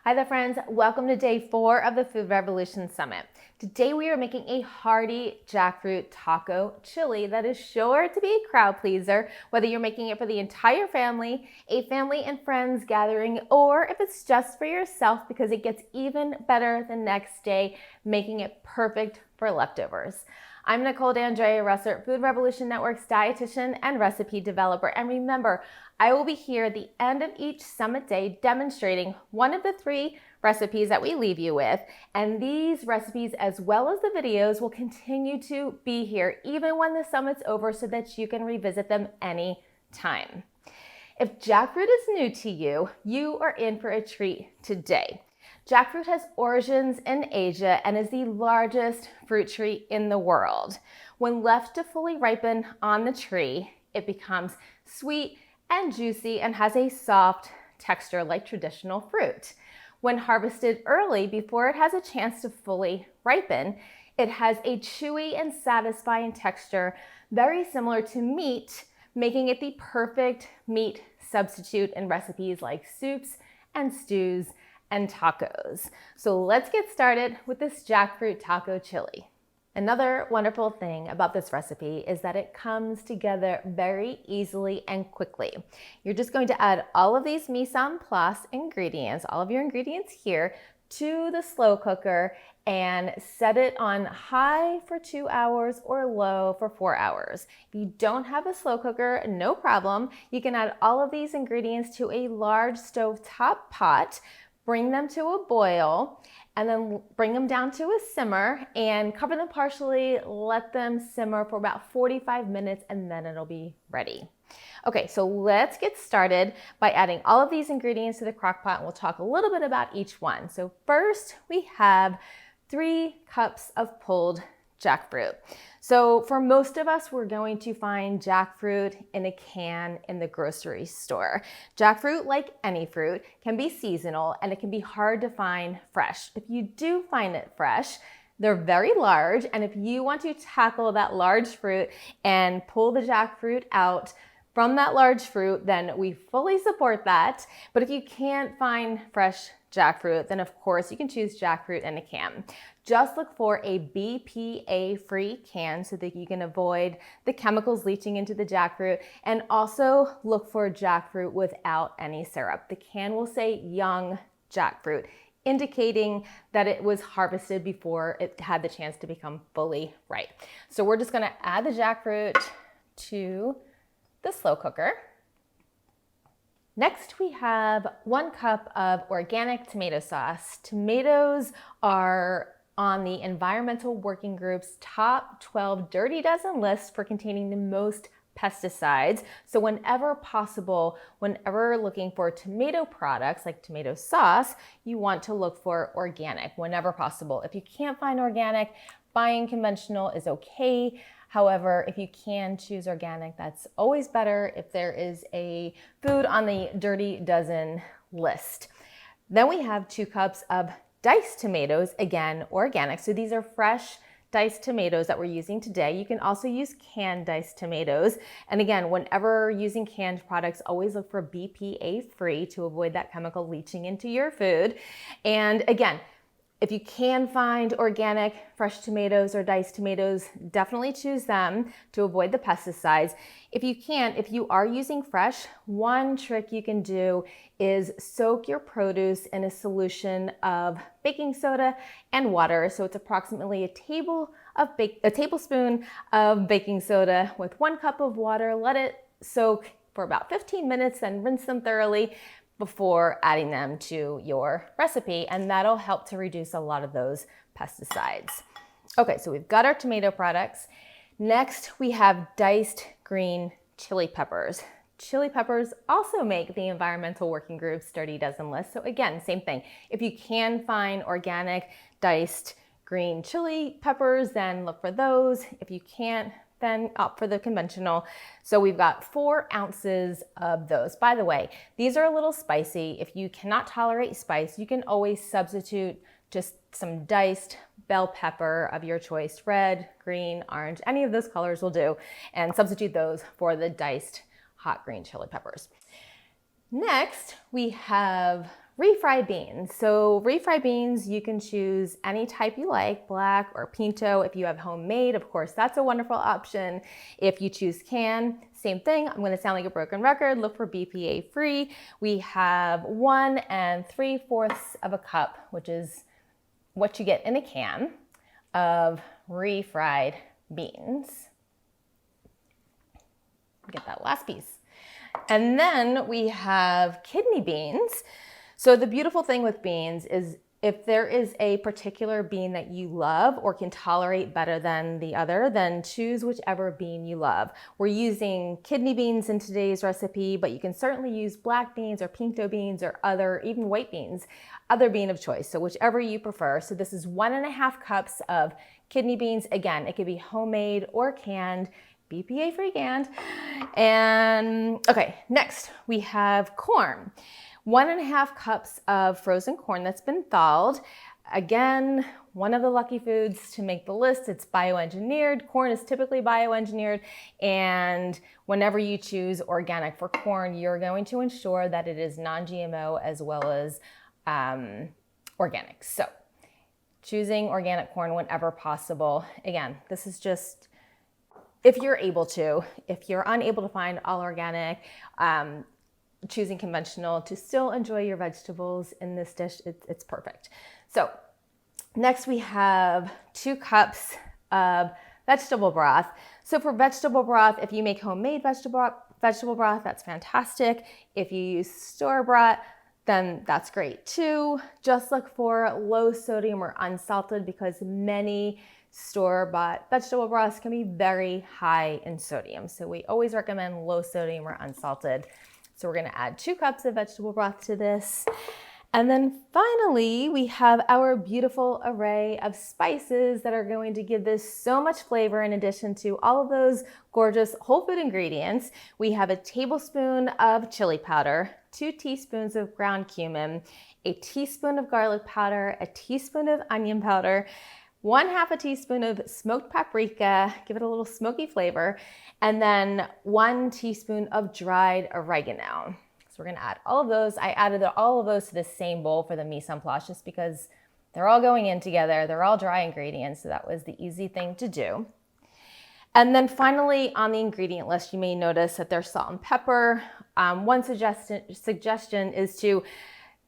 Hi there friends, welcome to day 4 of the Food Revolution Summit. Today we are making a hearty jackfruit taco chili that is sure to be a crowd pleaser, whether you're making it for the entire family, a family and friends gathering, or if it's just for yourself because it gets even better the next day, making it perfect for leftovers. I'm Nicole D'Andrea Russert, Food Revolution Network's dietitian and recipe developer. And remember, I will be here at the end of each summit day demonstrating one of the 3 recipes that we leave you with. And these recipes, as well as the videos, will continue to be here even when the summit's over so that you can revisit them anytime. If jackfruit is new to you, you are in for a treat today. Jackfruit has origins in Asia and is the largest fruit tree in the world. When left to fully ripen on the tree, it becomes sweet and juicy and has a soft texture like traditional fruit. When harvested early, before it has a chance to fully ripen, it has a chewy and satisfying texture, very similar to meat, making it the perfect meat substitute in recipes like soups and stews and tacos. So let's get started with this jackfruit taco chili. Another wonderful thing about this recipe is that it comes together very easily and quickly. You're just going to add all of these mise en place ingredients, all of your ingredients here, to the slow cooker and set it on high for 2 hours or low for 4 hours. If you don't have a slow cooker, no problem. You can add all of these ingredients to a large stovetop pot, bring them to a boil, and then bring them down to a simmer and cover them partially, let them simmer for about 45 minutes, and then it'll be ready. Okay, so let's get started by adding all of these ingredients to the crock pot, and we'll talk a little bit about each one. So first, we have 3 cups of pulled jackfruit. So for most of us, we're going to find jackfruit in a can in the grocery store. Jackfruit, like any fruit, can be seasonal and it can be hard to find fresh. If you do find it fresh, they're very large, and if you want to tackle that large fruit and pull the jackfruit out from that large fruit, then we fully support that. But if you can't find fresh jackfruit, then of course you can choose jackfruit in a can. Just look for a BPA-free can so that you can avoid the chemicals leaching into the jackfruit, and also look for jackfruit without any syrup. The can will say young jackfruit, indicating that it was harvested before it had the chance to become fully ripe. So we're just gonna add the jackfruit to the slow cooker. Next, we have 1 cup of organic tomato sauce. Tomatoes are on the Environmental Working Group's top 12 dirty dozen list for containing the most pesticides. So whenever possible, whenever looking for tomato products like tomato sauce, you want to look for organic whenever possible. If you can't find organic, buying conventional is okay. However, if you can choose organic, that's always better if there is a food on the dirty dozen list. Then we have 2 cups of diced tomatoes, again, organic. So these are fresh diced tomatoes that we're using today. You can also use canned diced tomatoes. And again, whenever using canned products, always look for BPA-free to avoid that chemical leaching into your food. And again, if you can find organic fresh tomatoes or diced tomatoes, definitely choose them to avoid the pesticides. If you can't, if you are using fresh, one trick you can do is soak your produce in a solution of baking soda and water. So it's approximately a tablespoon of baking soda with 1 cup of water. Let it soak for about 15 minutes, then rinse them thoroughly before adding them to your recipe, and that'll help to reduce a lot of those pesticides. Okay, so we've got our tomato products. Next, we have diced green chili peppers. Chili peppers also make the Environmental Working Group's dirty dozen list. So again, same thing. If you can find organic diced green chili peppers, then look for those. If you can't, then opt for the conventional. So we've got 4 ounces of those. By the way, these are a little spicy. If you cannot tolerate spice, you can always substitute just some diced bell pepper of your choice, red, green, orange, any of those colors will do, and substitute those for the diced hot green chili peppers. Next, we have refried beans. So refried beans, you can choose any type you like, black or pinto. If you have homemade, of course, that's a wonderful option. If you choose canned, same thing. I'm gonna sound like a broken record. Look for BPA free. We have 1 3/4 of a cup, which is what you get in a can of refried beans. Get that last piece. And then we have kidney beans. So the beautiful thing with beans is if there is a particular bean that you love or can tolerate better than the other, then choose whichever bean you love. We're using kidney beans in today's recipe, but you can certainly use black beans or pinto beans or other, even white beans, other bean of choice. So whichever you prefer. So this is 1.5 cups of kidney beans. Again, it could be homemade or canned. BPA free canned. And okay, next we have corn. 1.5 cups of frozen corn that's been thawed. Again, one of the lucky foods to make the list. It's bioengineered. Corn is typically bioengineered. And whenever you choose organic for corn, you're going to ensure that it is non-GMO as well as organic. So choosing organic corn whenever possible. Again, this is just if you're able to. If you're unable to find all organic, choosing conventional to still enjoy your vegetables in this dish, it's perfect. So next we have 2 cups of vegetable broth. So for vegetable broth, if you make homemade vegetable broth, that's fantastic. If you use store-bought, then that's great too. Just look for low sodium or unsalted because many store-bought vegetable broths can be very high in sodium. So we always recommend low sodium or unsalted. So we're gonna add 2 cups of vegetable broth to this. And then finally, we have our beautiful array of spices that are going to give this so much flavor in addition to all of those gorgeous whole food ingredients. We have a tablespoon of chili powder, 2 teaspoons of ground cumin, a teaspoon of garlic powder, a teaspoon of onion powder, 1/2 teaspoon of smoked paprika, give it a little smoky flavor, and then 1 teaspoon of dried oregano. So we're gonna add all of those. I added all of those to the same bowl for the mise en place just because they're all going in together. They're all dry ingredients, so that was the easy thing to do. And then finally, on the ingredient list, you may notice that there's salt and pepper. One suggestion is to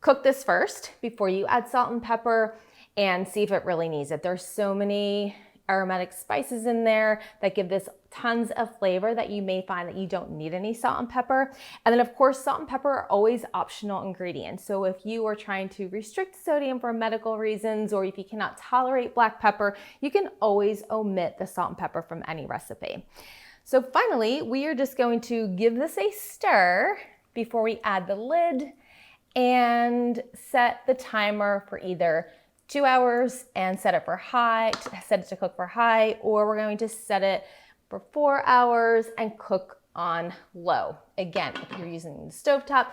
cook this first before you add salt and pepper and see if it really needs it. There's so many aromatic spices in there that give this tons of flavor that you may find that you don't need any salt and pepper. And then of course, salt and pepper are always optional ingredients. So if you are trying to restrict sodium for medical reasons, or if you cannot tolerate black pepper, you can always omit the salt and pepper from any recipe. So finally, we are just going to give this a stir before we add the lid and set the timer for either 2 hours and set it to cook for high, or we're going to set it for 4 hours and cook on low. Again, if you're using the stovetop,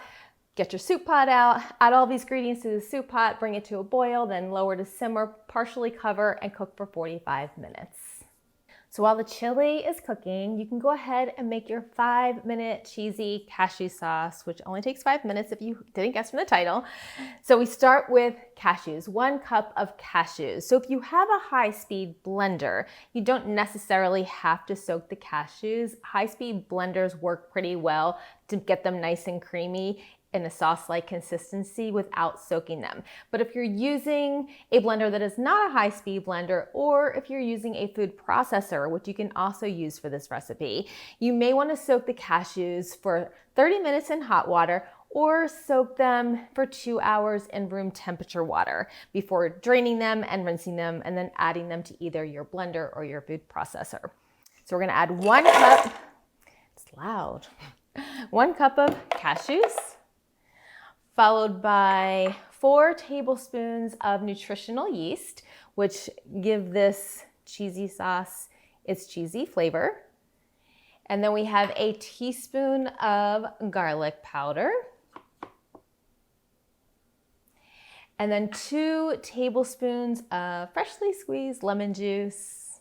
get your soup pot out, add all these ingredients to the soup pot, bring it to a boil, then lower to simmer, partially cover, and cook for 45 minutes. So while the chili is cooking, you can go ahead and make your 5-minute cheesy cashew sauce, which only takes 5 minutes if you didn't guess from the title. So we start with cashews, 1 cup of cashews. So if you have a high-speed blender, you don't necessarily have to soak the cashews. High-speed blenders work pretty well to get them nice and creamy in a sauce-like consistency without soaking them. But if you're using a blender that is not a high-speed blender, or if you're using a food processor, which you can also use for this recipe, you may want to soak the cashews for 30 minutes in hot water or soak them for 2 hours in room temperature water before draining them and rinsing them and then adding them to either your blender or your food processor. So we're gonna add 1 cup, it's loud, 1 cup of cashews, followed by 4 tablespoons of nutritional yeast, which give this cheesy sauce its cheesy flavor. And then we have a teaspoon of garlic powder. And then 2 tablespoons of freshly squeezed lemon juice.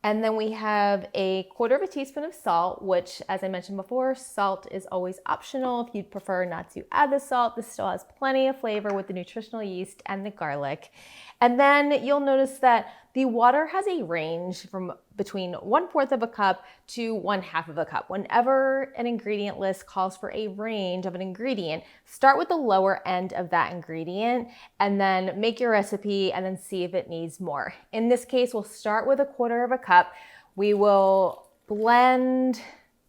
And then we have a 1/4 teaspoon of salt, which, as I mentioned before, salt is always optional. If you'd prefer not to add the salt, this still has plenty of flavor with the nutritional yeast and the garlic. And then you'll notice that the water has a range from between 1/4 of a cup to 1/2 of a cup. Whenever an ingredient list calls for a range of an ingredient, start with the lower end of that ingredient and then make your recipe and then see if it needs more. In this case, we'll start with a 1/4 of a cup. We will blend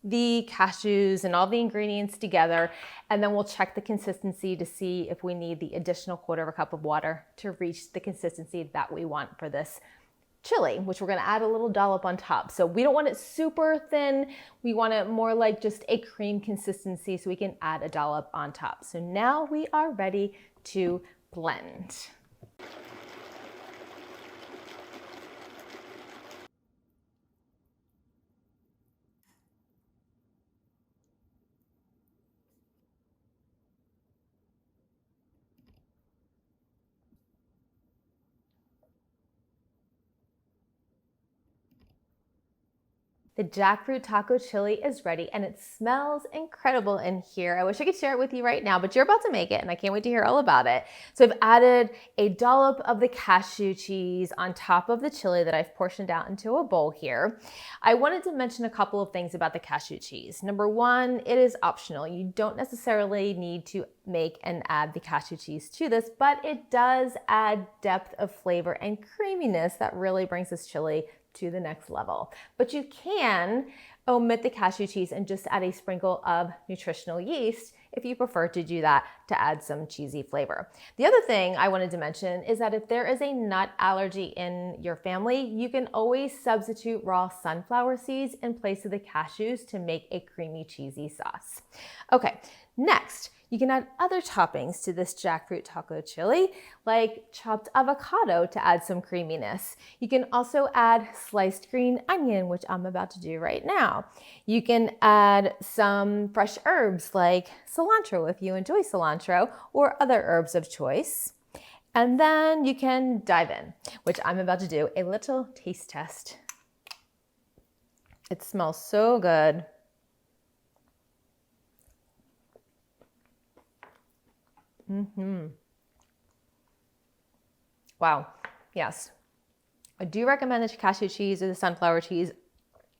the cashews and all the ingredients together, and then we'll check the consistency to see if we need the additional 1/4 of a cup of water to reach the consistency that we want for this chili, which we're going to add a little dollop on top. So we don't want it super thin. We want it more like just a cream consistency, so we can add a dollop on top. So now we are ready to blend. The jackfruit taco chili is ready and it smells incredible in here. I wish I could share it with you right now, but you're about to make it and I can't wait to hear all about it. So I've added a dollop of the cashew cheese on top of the chili that I've portioned out into a bowl here. I wanted to mention a couple of things about the cashew cheese. Number one, it is optional. You don't necessarily need to make and add the cashew cheese to this, but it does add depth of flavor and creaminess that really brings this chili to the next level. But you can omit the cashew cheese and just add a sprinkle of nutritional yeast if you prefer to do that to add some cheesy flavor. The other thing I wanted to mention is that if there is a nut allergy in your family, you can always substitute raw sunflower seeds in place of the cashews to make a creamy cheesy sauce. Okay, next, you can add other toppings to this jackfruit taco chili, like chopped avocado to add some creaminess. You can also add sliced green onion, which I'm about to do right now. You can add some fresh herbs like cilantro if you enjoy cilantro, or other herbs of choice. And then you can dive in, which I'm about to do a little taste test. It smells so good. Wow, yes. I do recommend the cashew cheese or the sunflower cheese.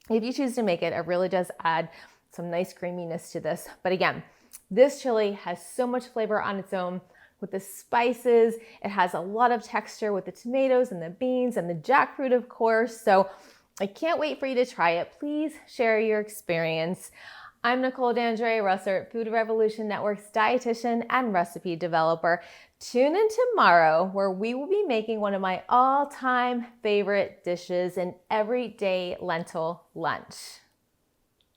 If you choose to make it, it really does add some nice creaminess to this. But again, this chili has so much flavor on its own with the spices. It has a lot of texture with the tomatoes and the beans and the jackfruit, of course. So I can't wait for you to try it. Please share your experience. I'm Nicole D'Andrea Russert, Food Revolution Network's dietitian and recipe developer. Tune in tomorrow where we will be making one of my all-time favorite dishes, an everyday lentil lunch.